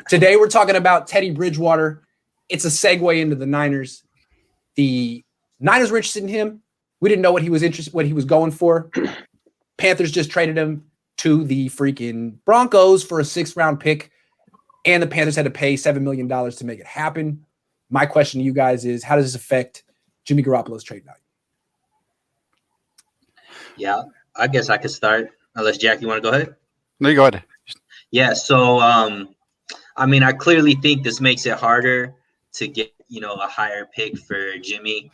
Today we're talking about Teddy Bridgewater. It's a segue into the Niners. The Niners were interested in him. We didn't know what he was going for. Panthers just traded him to the freaking Broncos for a 6th-round pick, and the Panthers had to pay $7 million to make it happen. My question to you guys is, how does this affect Jimmy Garoppolo's trade value? Yeah, I guess I could start. Unless, Jack, you want to go ahead? No, you go ahead. Yeah, so, I mean, I clearly think this makes it harder to get, a higher pick for Jimmy.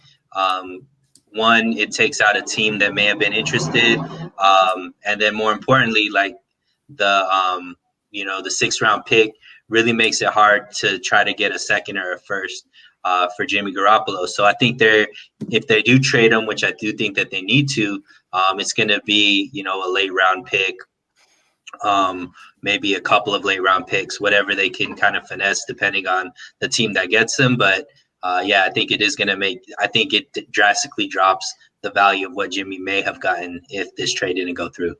One, it takes out a team that may have been interested. And then more importantly, like the 6th-round pick really makes it hard to try to get a second or a first for Jimmy Garoppolo. So I think if they do trade him, which I do think that they need to, it's going to be, a late round pick, maybe a couple of late round picks, whatever they can kind of finesse depending on the team that gets them. But I think it is going to I think it drastically drops the value of what Jimmy may have gotten if this trade didn't go through.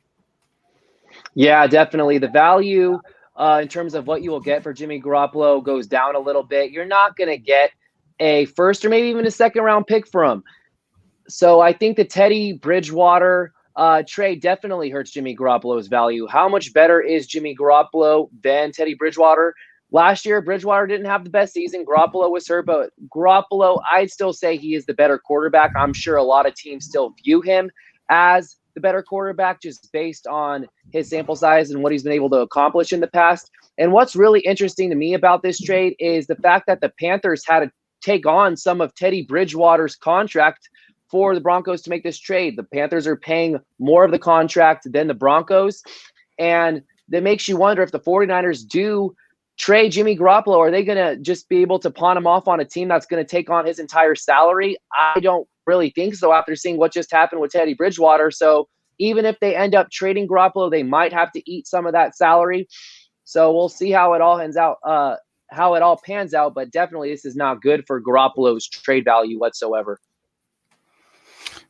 Yeah, definitely. The value in terms of what you will get for Jimmy Garoppolo goes down a little bit. You're not going to get a first or maybe even a 2nd-round pick for him. So I think the Teddy Bridgewater trade definitely hurts Jimmy Garoppolo's value. How much better is Jimmy Garoppolo than Teddy Bridgewater? Last year, Bridgewater didn't have the best season. Garoppolo was hurt, but Garoppolo, I'd still say he is the better quarterback. I'm sure a lot of teams still view him as the better quarterback just based on his sample size and what he's been able to accomplish in the past. And what's really interesting to me about this trade is the fact that the Panthers had to take on some of Teddy Bridgewater's contract for the Broncos to make this trade. The Panthers are paying more of the contract than the Broncos. And that makes you wonder if the 49ers do trade Jimmy Garoppolo, are they going to just be able to pawn him off on a team that's going to take on his entire salary? I don't really think so after seeing what just happened with Teddy Bridgewater. So even if they end up trading Garoppolo, they might have to eat some of that salary. So we'll see how it all pans out. But definitely this is not good for Garoppolo's trade value whatsoever.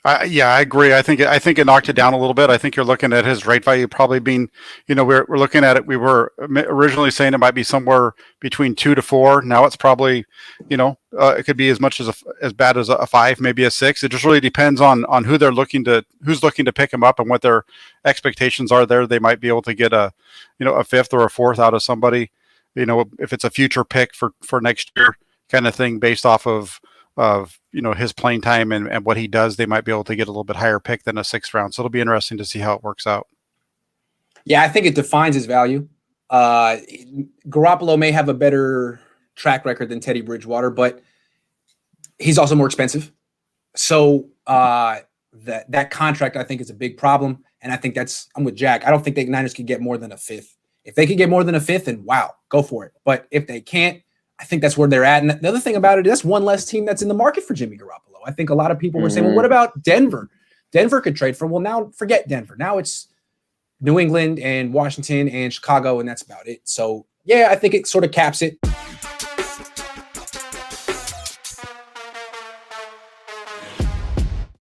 I agree. I think it knocked it down a little bit. I think you're looking at his rate value probably being, we're looking at it. We were originally saying it might be somewhere between 2 to 4. Now it's probably, it could be as much as bad as a 5, maybe a 6. It just really depends on who's looking to pick him up and what their expectations are there. They might be able to get a 5th or a 4th out of somebody, if it's a future pick for next year kind of thing based off of his playing time and what he does. They might be able to get a little bit higher pick than a 6th round. So it'll be interesting to see how it works out. Yeah, I think it defines his value. Garoppolo may have a better track record than Teddy Bridgewater, but he's also more expensive. So that contract, I think, is a big problem. And I think I'm with Jack. I don't think the Niners could get more than a 5th. If they could get more than a 5th, then wow, go for it. But if they can't, I think that's where they're at. And the other thing about it, that's one less team that's in the market for Jimmy Garoppolo. I think a lot of people were saying, well, what about Denver? Denver could trade for him. Well, now forget Denver. Now it's New England and Washington and Chicago, and that's about it. So, yeah, I think it sort of caps it.